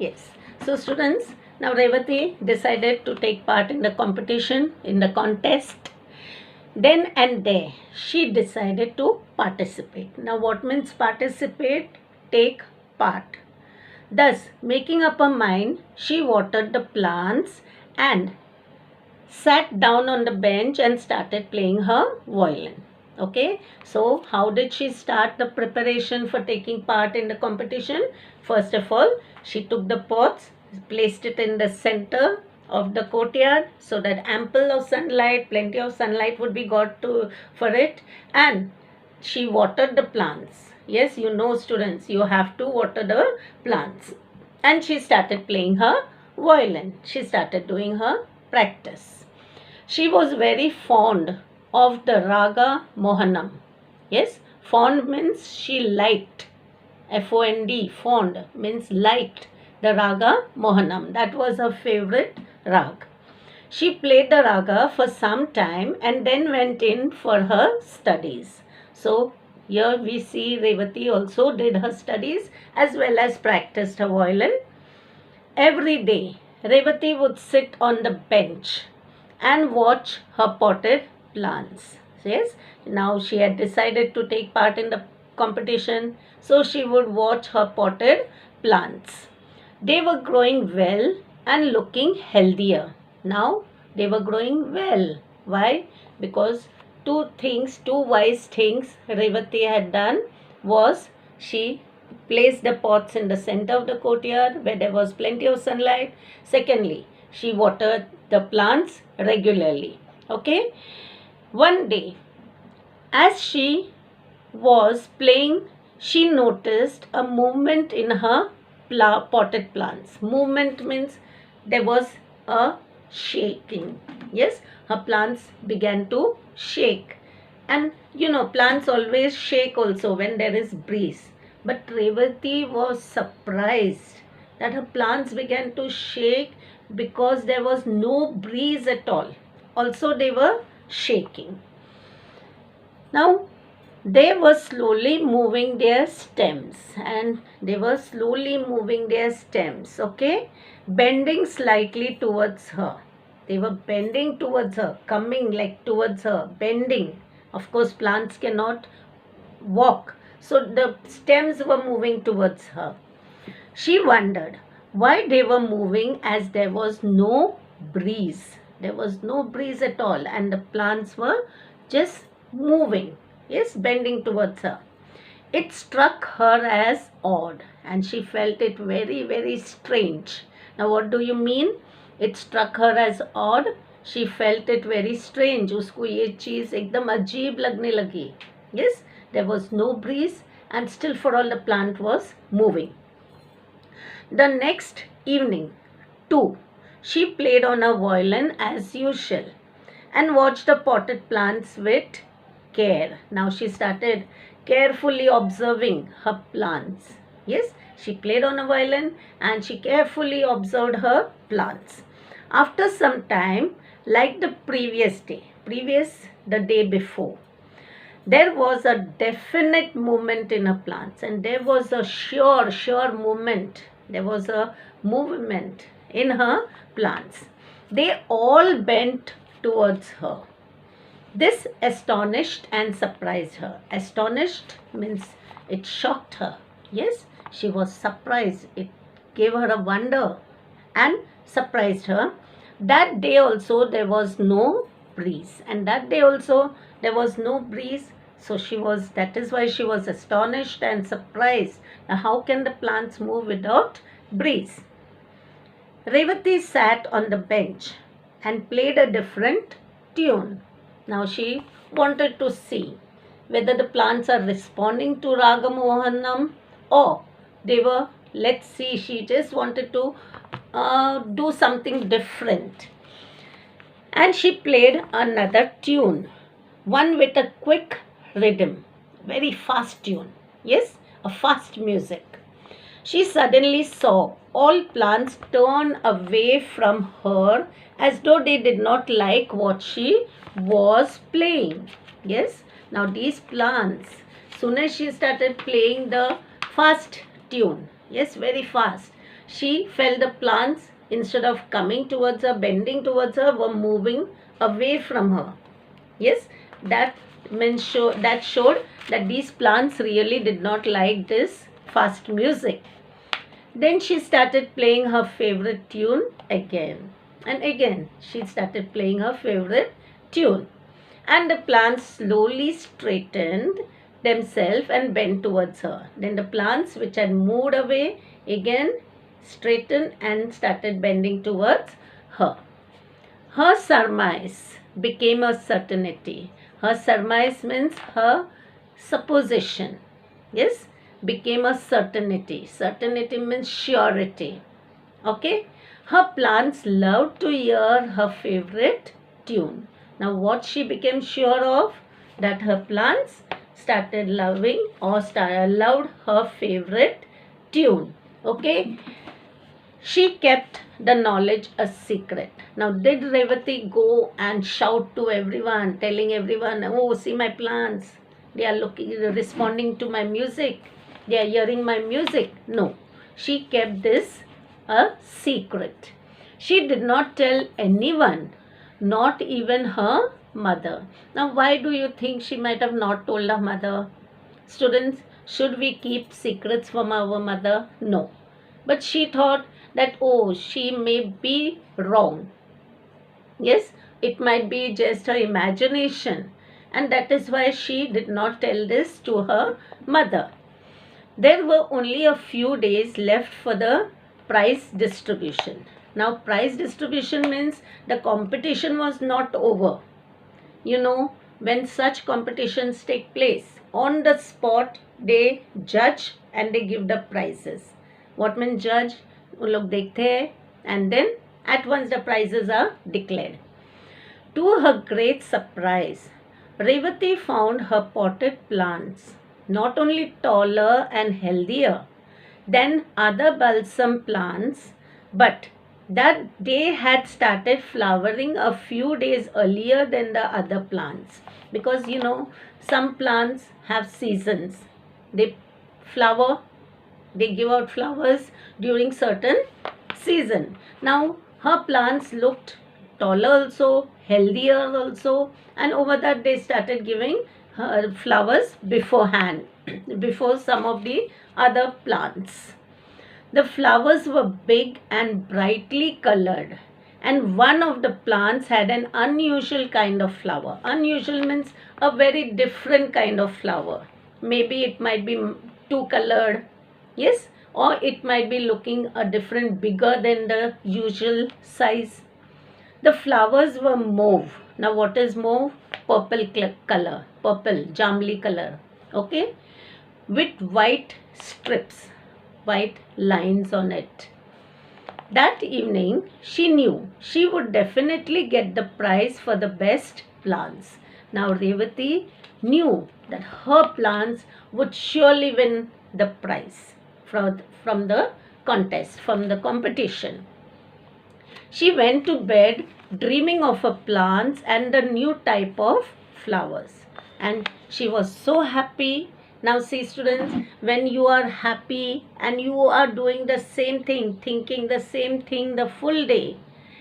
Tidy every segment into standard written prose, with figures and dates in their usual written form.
Yes. So students, now Revati decided to take part in the competition, in the contest. Then and there, she decided to participate. Now what means participate? Take part. Thus, making up her mind, she watered the plants and sat down on the bench and started playing her violin. Okay, so how did she start the preparation for taking part in the competition? First of all, she took the pots, placed it in the center of the courtyard so that ample of sunlight, plenty of sunlight would be got to for it, and she watered the plants. Yes, you know students, you have to water the plants. And she started playing her violin. She started doing her practice. She was very fond of the Raga Mohanam. Yes, fond means she liked. Fond, fond means liked the Raga Mohanam. That was her favorite rag. She played the raga for some time and then went in for her studies. So here we see Revati also did her studies as well as practiced her violin. Every day, Revati would sit on the bench and watch her potted plants. Yes, now she had decided to take part in the competition, so she would watch her potted plants. They were growing well and looking healthier. Now they were growing well. Why? Because two wise things Revati had done was she placed the pots in the center of the courtyard where there was plenty of sunlight. Secondly, she watered the plants regularly. Okay. One day, as she was playing, she noticed a movement in her potted plants. Movement means there was a shaking. Yes, her plants began to shake. And plants always shake also when there is breeze. But Revati was surprised that her plants began to shake because there was no breeze at all. Also, they were shaking. Now, they were slowly moving their stems okay, bending slightly towards her. They were bending towards her, coming like towards her, bending. Of course, plants cannot walk, so the stems were moving towards her. She wondered why they were moving as there was no breeze. There was no breeze at all, and the plants were just moving. Yes, bending towards her. It struck her as odd and she felt it very, very strange. Now, what do you mean? It struck her as odd. She felt it very strange. उसको ये चीज़ एकदम अजीब लगने लगी. Yes, there was no breeze and still for all the plant was moving. The next evening, too, she played on her violin as usual and watched the potted plants with care. Now she started carefully observing her plants. Yes, she played on a violin and she carefully observed her plants. After some time, like the the day before, there was a definite movement in her plants and there was a sure movement. There was a movement in her plants. They all bent towards her. This astonished and surprised her. Astonished means it shocked her. Yes, she was surprised. It gave her a wonder and surprised her. That day also there was no breeze. And that day also there was no breeze. So that is why she was astonished and surprised. Now how can the plants move without breeze? Revati sat on the bench and played a different tune. Now she wanted to see whether the plants are responding to Raga Mohanam or they were, let's see, she just wanted to do something different. And she played another tune, one with a quick rhythm, very fast tune. Yes, a fast music. She suddenly saw all plants turn away from her as though they did not like what she was playing. Yes, now these plants, soon as she started playing the fast tune, yes, very fast, she felt the plants, instead of coming towards her, bending towards her, were moving away from her. Yes, that that showed that these plants really did not like this fast music. Then she started playing her favorite tune again. And again, she started playing her favorite tune. And the plants slowly straightened themselves and bent towards her. Then the plants which had moved away again straightened and started bending towards her. Her surmise became a certainty. Her surmise means her supposition. Yes, became a certainty. Certainty means surety. Okay. Her plants loved to hear her favorite tune. Now what she became sure of? That her plants started loving or loved her favorite tune. Okay. She kept the knowledge a secret. Now, did Revati go and shout to everyone, telling everyone, oh, see my plants, they are responding to my music, they are hearing my music? No, she kept this a secret. She did not tell anyone, not even her mother. Now, why do you think she might have not told her mother? Students, should we keep secrets from our mother? No. But she thought that, oh, she may be wrong. Yes, it might be just her imagination. And that is why she did not tell this to her mother. There were only a few days left for the prize distribution. Now, prize distribution means the competition was not over. You know, when such competitions take place, on the spot they judge and they give the prizes. What means judge? वो लोग देखते हैं and then at once the prizes are declared. To her great surprise, Revati found her potted plants not only taller and healthier than other balsam plants, but that they had started flowering a few days earlier than the other plants. Because you know, some plants have seasons. They flower, they give out flowers during certain season. Now her plants looked taller also, healthier also, and over that they started giving her flowers beforehand, before some of the other plants. The flowers were big and brightly colored, and one of the plants had an unusual kind of flower. Unusual means a very different kind of flower. Maybe it might be two colored, yes, or it might be looking a different, bigger than the usual size. The flowers were mauve. Now what is mauve? Purple color, purple, jamli color, okay, with white strips, white lines on it. That evening, she knew she would definitely get the prize for the best plants. Now Revati knew that her plants would surely win the prize from the contest, from the competition. She went to bed dreaming of her plants and the new type of flowers. And she was so happy. Now see students, when you are happy and you are doing the same thing, thinking the same thing the full day,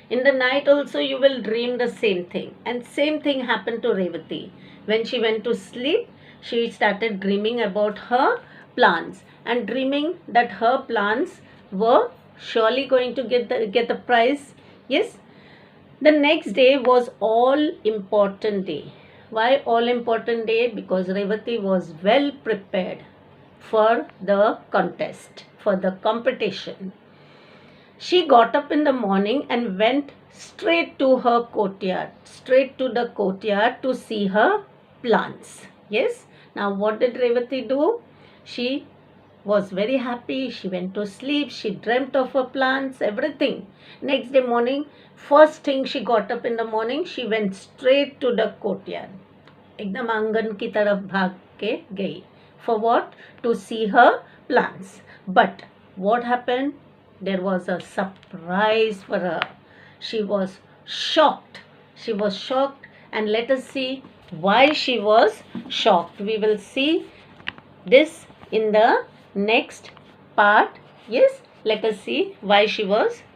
in the night also you will dream the same thing. And same thing happened to Revati. When she went to sleep, she started dreaming about her plants and dreaming that her plants were surely going to get the prize. Yes. The next day was all important day. Why all important day? Because Revati was well prepared for the contest, for the competition. She got up in the morning and went straight to her courtyard, straight to the courtyard to see her plants. Yes. Now what did Revati do? She was very happy. She went to sleep. She dreamt of her plants, everything. Next day morning, first thing she got up in the morning, she went straight to the courtyard. एकदम आंगन की तरफ भाग के गई. For what? To see her plants. But what happened? There was a surprise for her. She was shocked. She was shocked, and let us see why she was shocked. We will see this in the next part. Yes, Let us see why she was